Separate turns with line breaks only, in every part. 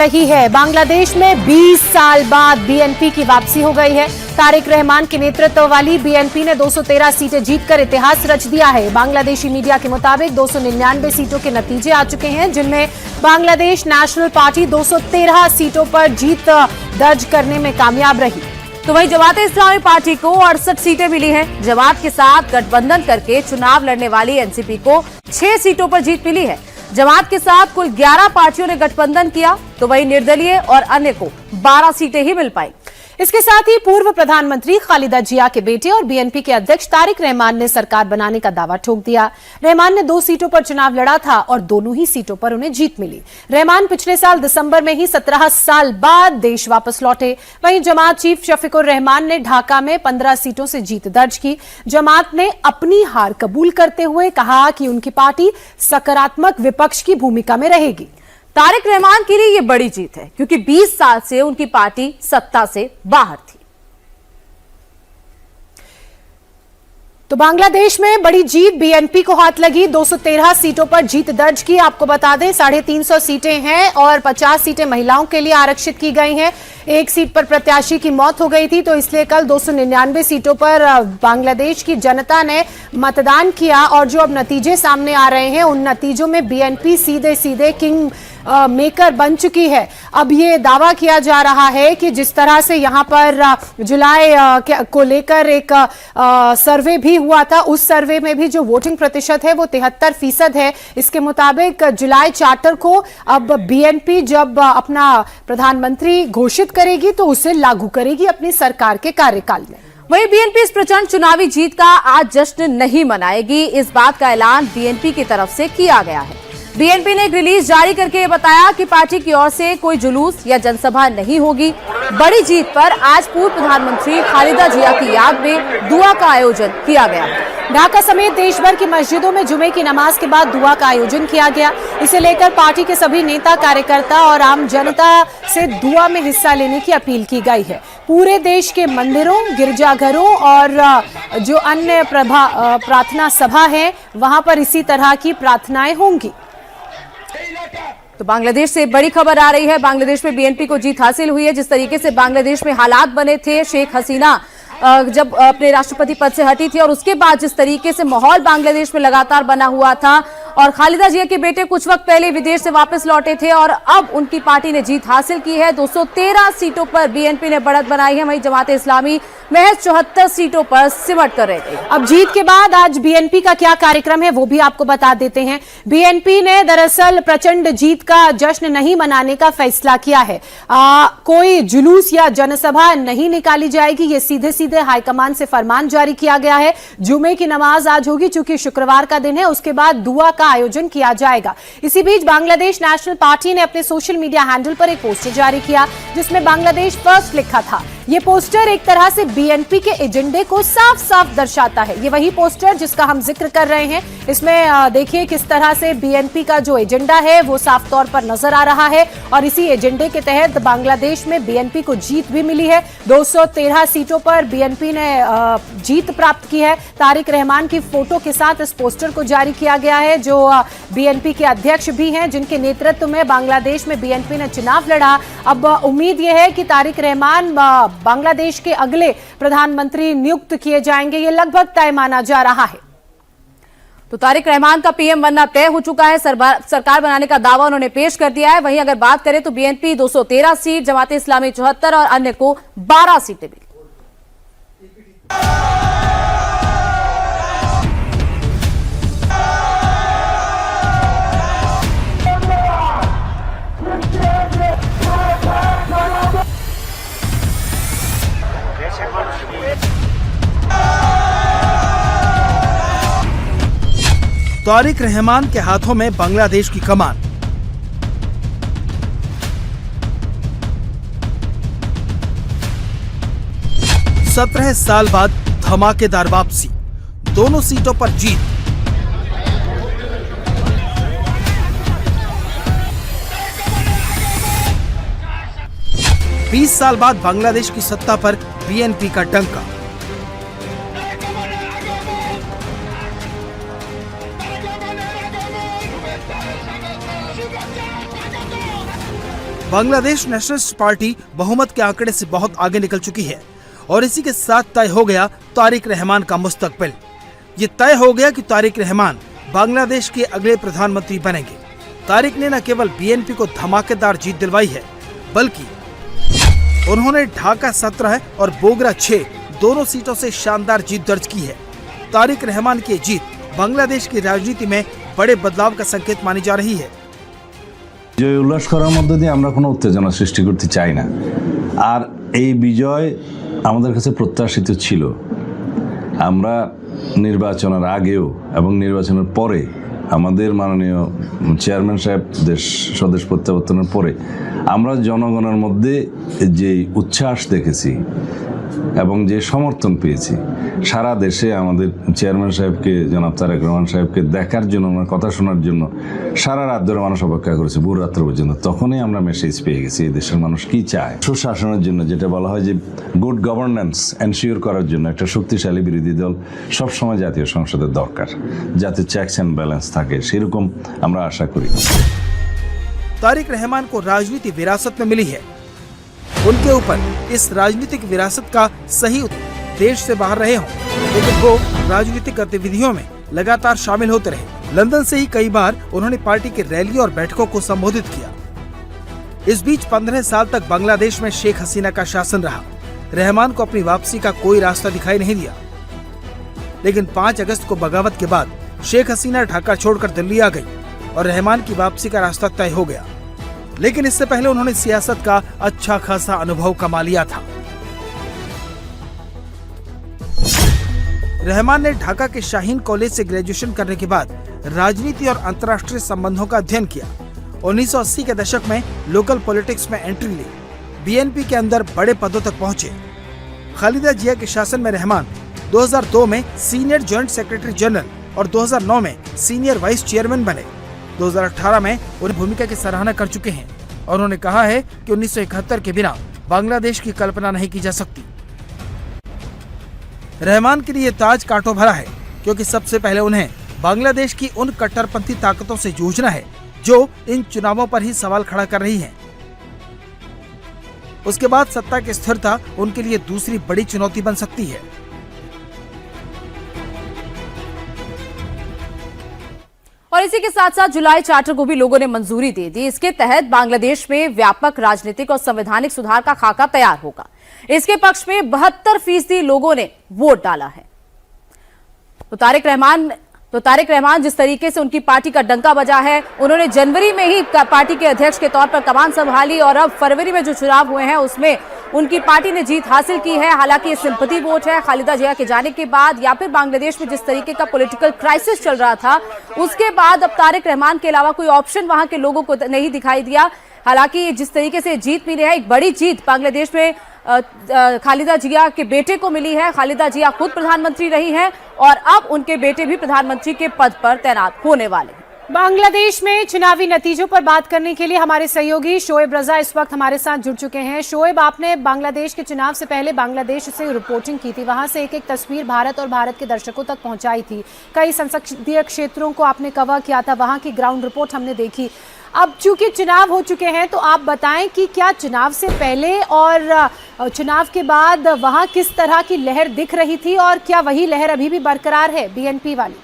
रही है। बांग्लादेश में 20 साल बाद बीएनपी की वापसी हो गई है। तारिक रहमान के नेतृत्व वाली बीएनपी ने 213 सीटें जीतकर इतिहास रच दिया है। बांग्लादेशी मीडिया के मुताबिक 299 सीटों के नतीजे आ चुके हैं, जिनमें बांग्लादेश नेशनल पार्टी 213 सीटों पर जीत दर्ज करने में कामयाब रही।
तो वहीं जमाते इस्लामी पार्टी को 68 सीटें मिली हैं। जमात के साथ गठबंधन करके चुनाव लड़ने वाली एनसीपी को 6 सीटों पर जीत मिली है। जमात के साथ कुल 11 पार्टियों ने गठबंधन किया, तो वहीं निर्दलीय और अन्य को 12 सीटें ही मिल पाई।
इसके साथ ही पूर्व प्रधानमंत्री खालिदा जिया के बेटे और बीएनपी के अध्यक्ष तारिक रहमान ने सरकार बनाने का दावा ठोक दिया। रहमान ने 2 सीटों पर चुनाव लड़ा था और दोनों ही सीटों पर उन्हें जीत मिली। रहमान पिछले साल दिसंबर में ही 17 साल बाद देश वापस लौटे। वहीं जमात चीफ शफीकुर रहमान ने ढाका में 15 सीटों से जीत दर्ज की। जमात ने अपनी हार कबूल करते हुए कहा कि उनकी पार्टी सकारात्मक विपक्ष की भूमिका में रहेगी।
तारिक रहमान के लिए ये बड़ी जीत है, क्योंकि 20 साल से उनकी पार्टी सत्ता से बाहर थी।
तो बांग्लादेश में बड़ी जीत बीएनपी को हाथ लगी। 213 सीटों पर जीत दर्ज की। आपको बता दें 350 सीटें हैं और 50 सीटें महिलाओं के लिए आरक्षित की गई हैं। 1 सीट पर प्रत्याशी की मौत हो गई थी, तो इसलिए कल 299 सीटों पर बांग्लादेश की जनता ने मतदान किया और जो अब नतीजे सामने आ रहे हैं, उन नतीजों में बीएनपी सीधे सीधे किंग मेकर बन चुकी है। अब ये दावा किया जा रहा है कि जिस तरह से यहां पर जुलाई को लेकर एक सर्वे भी हुआ था, उस सर्वे में भी जो वोटिंग प्रतिशत है वो 73% है। इसके मुताबिक जुलाई चार्टर को अब बीएनपी जब अपना प्रधानमंत्री घोषित करेगी तो उसे लागू करेगी अपनी सरकार के कार्यकाल में।
वहीं बीएनपी इस प्रचंड चुनावी जीत का आज जश्न नहीं मनाएगी। इस बात का ऐलान बीएनपी की तरफ से किया गया है। बीएनपी ने एक रिलीज जारी करके बताया कि पार्टी की ओर से कोई जुलूस या जनसभा नहीं होगी। बड़ी जीत पर आज पूर्व प्रधानमंत्री खालिदा जिया की याद में दुआ का आयोजन किया गया।
ढाका समेत देश भर की मस्जिदों में जुमे की नमाज के बाद दुआ का आयोजन किया गया। इसे लेकर पार्टी के सभी नेता, कार्यकर्ता और आम जनता से दुआ में हिस्सा लेने की अपील की गई है। पूरे देश के मंदिरों, गिरजाघरों और जो अन्य प्रार्थना सभा है, वहां पर इसी तरह की प्रार्थनाएं होंगी।
तो बांग्लादेश से बड़ी खबर आ रही है। बांग्लादेश में बीएनपी को जीत हासिल हुई है। जिस तरीके से बांग्लादेश में हालात बने थे, शेख हसीना जब अपने राष्ट्रपति पद से हटी थी और उसके बाद जिस तरीके से माहौल बांग्लादेश में लगातार बना हुआ था, और खालिदा जिया के बेटे कुछ वक्त पहले विदेश से वापस लौटे थे और अब उनकी पार्टी ने जीत हासिल की है। 213 सीटों पर बीएनपी ने बढ़त बनाई है। वहीं जमाते इस्लामी महज 74 सीटों पर सिमट कर रहे थे।
अब जीत के बाद आज बीएनपी का क्या कार्यक्रम है वो भी आपको बता देते हैं। बीएनपी ने दरअसल प्रचंड जीत का जश्न नहीं मनाने का फैसला किया है। कोई जुलूस या जनसभा नहीं निकाली जाएगी। ये सीधे सीधे हाईकमान से फरमान जारी किया गया है। जुमे की नमाज आज होगी, चूंकि शुक्रवार का दिन है। उसके बाद दुआ का आयोजन किया जाएगा। इसी बीच बांग्लादेश नेशनल पार्टी ने अपने सोशल मीडिया हैंडल पर एक पोस्टर जारी किया, जिसमें बांग्लादेश फर्स्ट लिखा था। ये पोस्टर एक तरह से बीएनपी के एजेंडे को साफ साफ दर्शाता है। ये वही पोस्टर जिसका हम जिक्र कर रहे हैं। इसमें देखिए किस तरह से बीएनपी का जो एजेंडा है वो साफ तौर पर नजर आ रहा है और इसी एजेंडे के तहत बांग्लादेश में बीएनपी को जीत भी मिली है। 213 सीटों पर बीएनपी ने जीत प्राप्त की है। तारिक रहमान की फोटो के साथ इस पोस्टर को जारी किया गया है, जो बीएनपी के अध्यक्ष भी हैं, जिनके नेतृत्व में बांग्लादेश में बीएनपी ने चुनाव लड़ा। अब उम्मीद यह है कि तारिक रहमान बांग्लादेश के अगले प्रधानमंत्री नियुक्त किए जाएंगे। ये लगभग तय माना जा रहा है।
तो तारिक रहमान का पीएम बनना तय हो चुका है। सरकार बनाने का दावा उन्होंने पेश कर दिया है। वहीं अगर बात करें तो बीएनपी 213 सीट, जमाते इस्लामी 74 और अन्य को 12 सीटें मिली।
तारिक रहमान के हाथों में बांग्लादेश की कमान। सत्रह साल बाद धमाकेदार वापसी, दोनों सीटों पर जीत। बीस साल बाद बांग्लादेश की सत्ता पर बीएनपी का डंका। बांग्लादेश नेशनलिस्ट पार्टी बहुमत के आंकड़े से बहुत आगे निकल चुकी है और इसी के साथ तय हो गया तारिक रहमान का मुस्तकबिल। ये तय हो गया कि तारिक रहमान बांग्लादेश के अगले प्रधानमंत्री बनेंगे। तारिक ने न केवल बीएनपी को धमाकेदार जीत दिलवाई है, बल्कि उन्होंने ढाका 17 और बोगरा 6 दोनों सीटों से शानदार जीत दर्ज की है। तारिक रहमान की जीत बांग्लादेश की राजनीति में बड़े बदलाव का संकेत मानी जा रही है।
বিজয় উল্লাস করার মধ্য দিয়ে আমরা কোনো উত্তেজনা সৃষ্টি করতে চাই না, আর এই বিজয় আমাদের কাছে প্রত্যাশিত ছিল। আমরা নির্বাচনের আগেও এবং নির্বাচনের পরে আমাদের মাননীয় চেয়ারম্যান সাহেব স্বদেশ প্রত্যাবর্তনের পরে আমরা জনগণের মধ্যে যে উচ্ছ্বাস দেখেছি এবং যে সমর্থন পেয়েছি, সারা দেশে আমাদের চেয়ারম্যান সাহেবকে, জনাব তারেক রহমান সাহেবকে দেখার জন্য, ওনার কথা শোনার জন্য সারা রাত ধরে মানুষ অপেক্ষা করেছে, ভোর রাত্র পর্যন্ত। তখনই আমরা মেসেজ পেয়ে গেছি এই দেশের মানুষ কি চায়। সুশাসনের জন্য, যেটা বলা হয় যে গুড গভর্নেন্স এনশিওর করার জন্য একটা শক্তিশালী বিরোধী দল সবসময় জাতীয় সংসদের দরকার, যাতে চেকস অ্যান্ড ব্যালেন্স থাকে, সেরকম আমরা আশা করি।
तारिक रहमान को राजनीति विरासत में मिली है। उनके ऊपर इस राजनीतिक विरासत का सही देश से बाहर रहे हों, लेकिन वो राजनीतिक गतिविधियों में लगातार शामिल होते रहे। लंदन से ही कई बार उन्होंने पार्टी की रैली और बैठकों को संबोधित किया। इस बीच 15 साल तक बांग्लादेश में शेख हसीना का शासन रहा। रहमान को अपनी वापसी का कोई रास्ता दिखाई नहीं दिया, लेकिन 5 अगस्त को बगावत के बाद शेख हसीना ढाका छोड़कर दिल्ली आ गई और रहमान की वापसी का रास्ता तय हो गया। लेकिन इससे पहले उन्होंने सियासत का अच्छा खासा अनुभव कमा लिया था। रहमान ने ढाका के शाहीन कॉलेज से ग्रेजुएशन करने के बाद राजनीति और अंतर्राष्ट्रीय संबंधों का अध्ययन किया। 1980 के दशक में लोकल पॉलिटिक्स में एंट्री ली। बीएनपी के अंदर बड़े पदों तक पहुंचे। खालिदा जिया के शासन में रहमान 2002 में सीनियर जॉइंट सेक्रेटरी जनरल और 2009 में सीनियर वाइस चेयरमैन बने। 2018 में उन्हें भूमिका की सराहना कर चुके हैं और उन्होंने कहा है कि 1971 के बिना बांग्लादेश की कल्पना नहीं की जा सकती। रहमान के लिए ताज कांटों भरा है, क्योंकि सबसे पहले उन्हें बांग्लादेश की उन कट्टरपंथी ताकतों से जूझना है जो इन चुनावों पर ही सवाल खड़ा कर रही हैं। उसके बाद सत्ता की स्थिरता उनके लिए दूसरी बड़ी चुनौती बन सकती है।
और इसी के साथ साथ जुलाई चार्टर को भी लोगों ने मंजूरी दे दी। इसके तहत बांग्लादेश में व्यापक राजनीतिक और संवैधानिक सुधार का खाका तैयार होगा। इसके पक्ष में 72% लोगों ने वोट डाला है। तो तारिक रहमान जिस तरीके से उनकी पार्टी का डंका बजा है, उन्होंने जनवरी में ही पार्टी के अध्यक्ष के तौर पर कमान संभाली और अब फरवरी में जो चुनाव हुए हैं उसमें उनकी पार्टी ने जीत हासिल की है। हालांकि ये सिंपैथी वोट है। खालिदा जिया के जाने के बाद या फिर बांग्लादेश में जिस तरीके का पॉलिटिकल क्राइसिस चल रहा था, उसके बाद अब तारिक रहमान के अलावा कोई ऑप्शन वहां के लोगों को नहीं दिखाई दिया। हालांकि जिस तरीके से जीत मिली है, एक बड़ी जीत बांग्लादेश में खालिदा जिया के बेटे को मिली है। खालिदा जिया खुद प्रधानमंत्री रही हैं और अब उनके बेटे भी प्रधानमंत्री के पद पर तैनात होने वाले हैं।
बांग्लादेश में चुनावी नतीजों पर बात करने के लिए हमारे सहयोगी शोएब रजा इस वक्त हमारे साथ जुड़ चुके हैं। शोएब, आपने बांग्लादेश के चुनाव से पहले बांग्लादेश से रिपोर्टिंग की थी, वहां से एक एक तस्वीर भारत और भारत के दर्शकों तक पहुंचाई थी। कई संसदीय क्षेत्रों को आपने कवर किया था, वहां की ग्राउंड रिपोर्ट हमने देखी। अब चूंकि चुनाव हो चुके हैं, तो आप बताएं कि क्या चुनाव से पहले और चुनाव के बाद वहां किस तरह की लहर दिख रही थी और क्या वही लहर अभी भी बरकरार है बीएनपी वाली?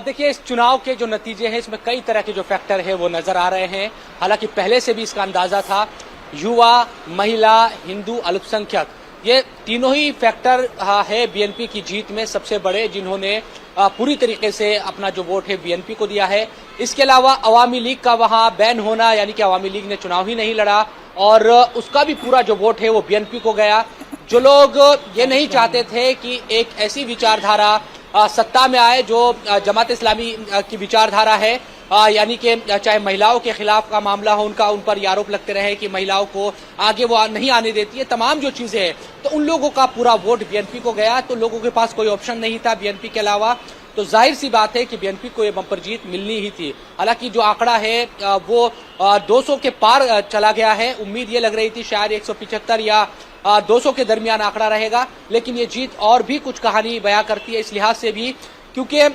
देखिए, इस चुनाव के जो नतीजे हैं इसमें कई तरह के जो फैक्टर है वो नजर आ रहे हैं। हालांकि पहले से भी इसका अंदाजा था। युवा, महिला, हिंदू, अल्पसंख्यक, ये तीनों ही फैक्टर है बीएनपी की जीत में सबसे बड़े, जिन्होंने पूरी तरीके से अपना जो वोट है बीएनपी को दिया है। इसके अलावा अवामी लीग का वहां बैन होना, यानी कि अवामी लीग ने चुनाव ही नहीं लड़ा और उसका भी पूरा जो वोट है वो बीएनपी को गया। जो लोग ये नहीं चाहते थे कि एक ऐसी विचारधारा सत्ता में आए जो जमात इस्लामी की विचारधारा है, यानी कि चाहे महिलाओं के खिलाफ का मामला हो, उन पर आरोप लगते रहे कि महिलाओं को आगे वो नहीं आने देती है, तमाम जो चीजें हैं, तो उन लोगों का पूरा वोट बीएनपी को गया। तो लोगों के पास कोई ऑप्शन नहीं था बीएनपी के अलावा। तो जाहिर सी बात है कि बीएनपी को ये बम्पर जीत मिलनी ही थी। हालांकि जो आंकड़ा है वो 200 के पार चला गया है। उम्मीद ये लग रही थी शायद 175 या 200 के दरमियान आंकड़ा रहेगा, लेकिन ये जीत और भी कुछ कहानी बयां करती है इस लिहाज से भी क्योंकि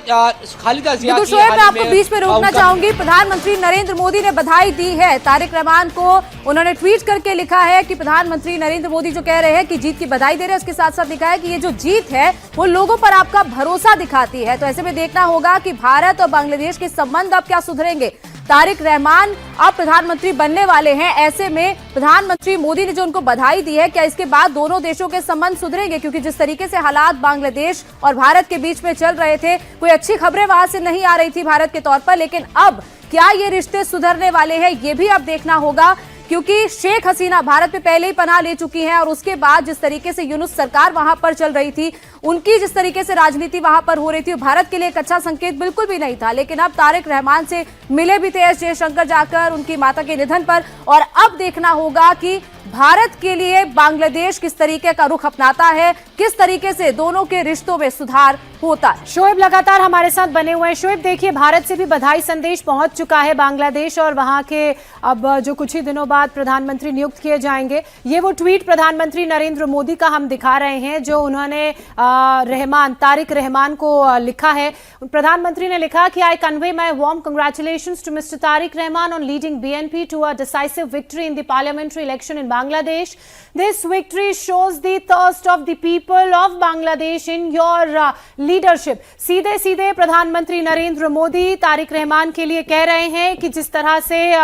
खालिदा जिया
बिल्कुल
की
शोएब,
हाल
मैं
ही
आपको
में,
बीच में रोकना
उनका-
चाहूंगी। प्रधानमंत्री नरेंद्र मोदी ने बधाई दी है तारिक रहमान को। उन्होंने ट्वीट करके लिखा है कि प्रधानमंत्री नरेंद्र मोदी जो कह रहे हैं कि जीत की बधाई दे रहे हैं, उसके साथ साथ लिखा है कि ये जो जीत है वो लोगों पर आपका भरोसा दिखाती है। तो ऐसे में देखना होगा कि भारत और बांग्लादेश के संबंध अब क्या सुधरेंगे। तारिक रहमान अब प्रधानमंत्री बनने वाले हैं, ऐसे में प्रधानमंत्री मोदी ने जो उनको बधाई दी है, क्या इसके बाद दोनों देशों के संबंध सुधरेंगे? क्योंकि जिस तरीके से हालात बांग्लादेश और भारत के बीच में चल रहे थे, कोई अच्छी खबरें वहां से नहीं आ रही थी भारत के तौर पर, लेकिन अब क्या ये रिश्ते सुधरने वाले हैं, ये भी अब देखना होगा। क्योंकि शेख हसीना भारत में पहले ही पनाह ले चुकी हैं और उसके बाद जिस तरीके से यूनुस सरकार वहां पर चल रही थी, उनकी जिस तरीके से राजनीति वहां पर हो रही थी, भारत के लिए एक अच्छा संकेत बिल्कुल भी नहीं था। लेकिन अब तारिक रहमान से मिले भी थे एस जयशंकर जाकर उनकी माता के निधन पर, और अब देखना होगा कि भारत के लिए बांग्लादेश किस तरीके का रुख अपनाता है, किस तरीके से दोनों के रिश्तों में सुधार होता है।
शोएब लगातार हमारे साथ बने हुए हैं। शोएब, देखिए भारत से भी बधाई संदेश पहुंच चुका है बांग्लादेश, और वहां के अब जो कुछ ही दिनों बाद प्रधानमंत्री नियुक्त किए जाएंगे, ये वो ट्वीट प्रधानमंत्री नरेंद्र मोदी का हम दिखा रहे हैं जो उन्होंने तारिक रहमान को लिखा है। प्रधानमंत्री ने लिखा कि I convey my warm congratulations to mister Tarique Rahman on leading BNP to a decisive victory in the parliamentary election in Bangladesh. This victory shows the thirst of the people of Bangladesh in your leadership. सीधे सीधे प्रधानमंत्री नरेंद्र मोदी तारिक रहमान के लिए कह रहे हैं कि जिस तरह से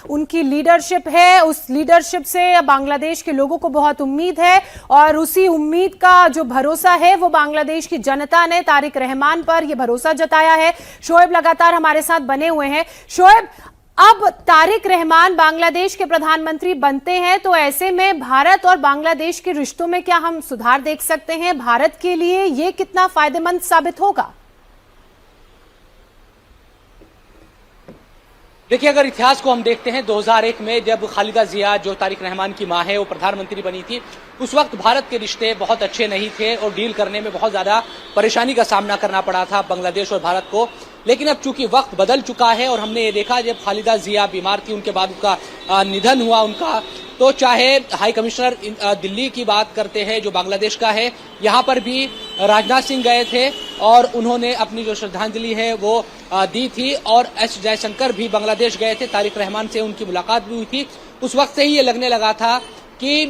उनकी लीडरशिप है, उस लीडरशिप से बांग्लादेश के लोगों को बहुत उम्मीद है, और उसी उम्मीद का जो भरोसा है वो बांग्लादेश की जनता ने तारिक रहमान पर ये भरोसा जताया है। शोएब लगातार हमारे साथ बने हुए हैं। शोएब, अब तारिक रहमान बांग्लादेश के प्रधानमंत्री बनते हैं, तो ऐसे में भारत और बांग्लादेश के रिश्तों में क्या हम सुधार देख सकते हैं? भारत के लिए ये कितना फायदेमंद साबित होगा?
देखिए, अगर इतिहास को हम देखते हैं, 2001 में जब खालिदा जिया, जो तारिक रहमान की मां है, वो प्रधानमंत्री बनी थी, उस वक्त भारत के रिश्ते बहुत अच्छे नहीं थे और डील करने में बहुत ज्यादा परेशानी का सामना करना पड़ा था बांग्लादेश और भारत को। लेकिन अब चूंकि वक्त बदल चुका है और हमने ये देखा जब खालिदा जिया बीमार थी, उनके बाद उनका निधन हुआ उनका, तो चाहे हाई कमिश्नर दिल्ली की बात करते हैं जो बांग्लादेश का है, यहाँ पर भी राजनाथ सिंह गए थे और उन्होंने अपनी जो श्रद्धांजलि है वो दी थी, और एस जयशंकर भी बांग्लादेश गए थे, तारिक रहमान से उनकी मुलाकात भी हुई थी। उस वक्त से ही ये लगने लगा था कि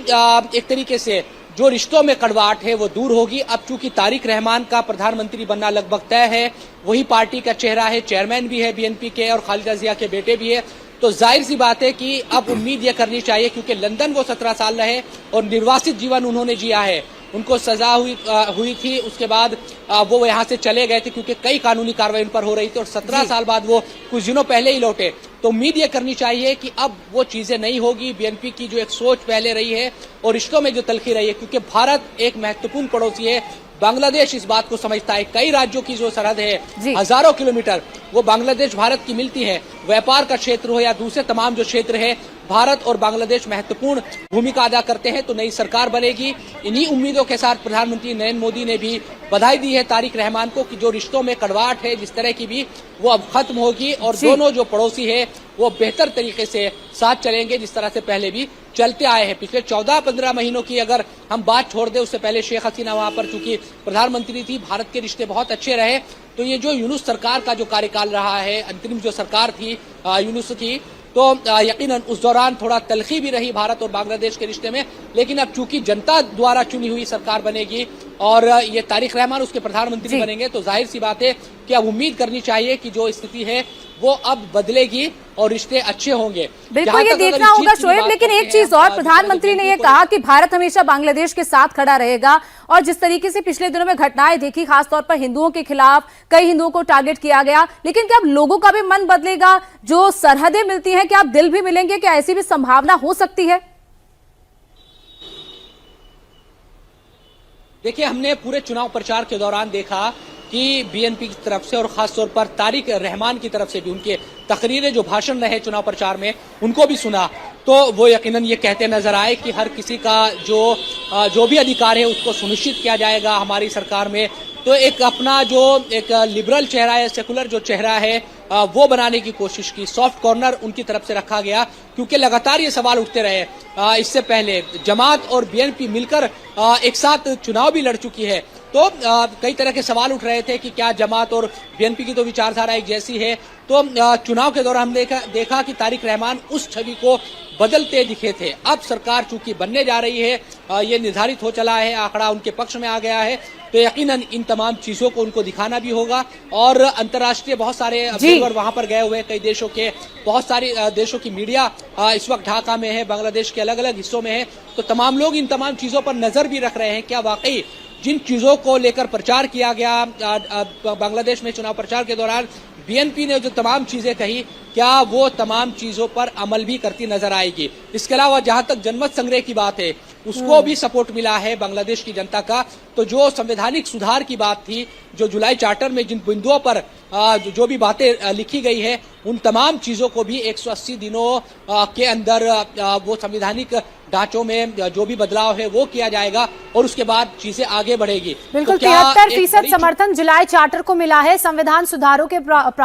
एक तरीके से जो रिश्तों में कड़वाहट है वो दूर होगी। अब चूंकि तारिक रहमान का प्रधानमंत्री बनना लगभग तय है, वही पार्टी का चेहरा है, चेयरमैन भी है बीएनपी के और खालिदा जिया के बेटे भी है, तो जाहिर सी बात है कि अब उम्मीद यह करनी चाहिए, क्योंकि लंदन वो 17 साल रहे और निर्वासित जीवन उन्होंने जिया है, उनको सजा हुई थी, उसके बाद वो यहाँ से चले गए थे क्योंकि कई कानूनी कार्रवाई उन पर हो रही थी, और 17 साल बाद वो कुछ दिनों पहले ही लौटे। तो उम्मीद ये करनी चाहिए कि अब वो चीजें नहीं होगी। बीएनपी की जो एक सोच पहले रही है और रिश्तों में जो तलखी रही है, क्योंकि भारत एक महत्वपूर्ण पड़ोसी है, बांग्लादेश इस बात को समझता है। कई राज्यों की जो सरहद है, हजारों किलोमीटर, वो बांग्लादेश भारत की मिलती है, व्यापार का क्षेत्र हो या दूसरे तमाम जो क्षेत्र है, भारत और बांग्लादेश महत्वपूर्ण भूमिका अदा करते हैं। तो नई सरकार बनेगी, इन्हीं उम्मीदों के साथ प्रधानमंत्री नरेंद्र मोदी ने भी बधाई दी है तारिक रहमान को कि जो रिश्तों में कड़वाहट है जिस तरह की भी, वो अब खत्म होगी और दोनों जो पड़ोसी है वो बेहतर तरीके से साथ चलेंगे जिस तरह से पहले भी चलते आए हैं। पिछले 14-15 महीनों की अगर हम बात छोड़ दें, उससे पहले शेख हसीना वहां पर चूंकि प्रधानमंत्री थी, भारत के रिश्ते बहुत अच्छे रहे। तो ये जो यूनुस सरकार का जो कार्यकाल रहा है, अंतरिम जो सरकार थी यूनुस की, तो यकीनन उस दौरान थोड़ा तलखी भी रही भारत और बांग्लादेश के रिश्ते में। लेकिन अब चूंकि जनता द्वारा चुनी हुई सरकार बनेगी और ये तारिक रहमान उसके प्रधानमंत्री बनेंगे, तो जाहिर सी बात है कि अब उम्मीद करनी चाहिए कि जो स्थिति है वो अब बदलेगी और रिश्ते अच्छे होंगे।
बिल्कुल ये देखना होगा शोएब। लेकिन एक चीज और, प्रधानमंत्री ने ये कहा कि भारत हमेशा बांग्लादेश के साथ खड़ा रहेगा, और जिस तरीके से पिछले दिनों में घटनाएं देखी, खासतौर पर हिंदुओं के खिलाफ कई हिंदुओं को टारगेट किया गया, लेकिन क्या अब लोगों का भी मन बदलेगा? जो सरहदें मिलती हैं, क्या अब दिल भी मिलेंगे? क्या ऐसी भी संभावना हो सकती है?
देखिए, हमने पूरे चुनाव प्रचार के दौरान देखा कि बीएनपी की तरफ से और खासतौर पर तारिक रहमान की तरफ से भी उनके तकरीरें जो भाषण रहे चुनाव प्रचार में, उनको भी सुना, तो वो यकीनन ये कहते नजर आए कि हर किसी का जो भी अधिकार है उसको सुनिश्चित किया जाएगा हमारी सरकार में। तो एक अपना जो एक लिबरल चेहरा है, सेकुलर जो चेहरा है, वो बनाने की कोशिश की। सॉफ्ट कॉर्नर उनकी तरफ से रखा गया, क्योंकि लगातार ये सवाल उठते रहे। इससे पहले जमात और बीएनपी मिलकर एक साथ चुनाव भी लड़ चुकी है, तो तो कई तरह के सवाल उठ रहे थे कि क्या जमात और बीएनपी की तो विचारधारा एक जैसी है। तो चुनाव के दौरान हमने देखा कि तारिक रहमान उस छवि को बदलते दिखे थे। अब सरकार चूंकि बनने जा रही है, ये निर्धारित हो चला है, आंकड़ा उनके पक्ष में आ गया है, तो यकीनन इन तमाम चीजों को उनको दिखाना भी होगा। और अंतर्राष्ट्रीय बहुत सारे ऑब्जर्वर वहां पर गए हुए, कई देशों के, बहुत सारे देशों की मीडिया इस वक्त ढाका में है, बांग्लादेश के अलग अलग हिस्सों में है। तो तमाम लोग इन तमाम चीजों पर नजर भी रख रहे हैं, क्या वाकई जिन चीजों को लेकर प्रचार किया गया बांग्लादेश में चुनाव प्रचार के दौरान बीएनपी ने जो तमाम चीजें कही, क्या वो तमाम चीजों पर अमल भी करती नजर आएगी। इसके अलावा जहां तक जनमत संग्रह की बात है, उसको भी सपोर्ट मिला है बांग्लादेश की जनता का। तो जो संवैधानिक सुधार की बात थी, जो जुलाई चार्टर में जिन बिंदुओं पर जो भी बातें लिखी गई है, उन तमाम चीजों को भी 180 दिनों के अंदर वो संवैधानिक ढांचों में जो भी बदलाव है वो किया जाएगा और उसके बाद चीजें आगे बढ़ेगी।
बिल्कुल,
तो
73% समर्थन जुलाई चार्टर को मिला है। संविधान सुधारों के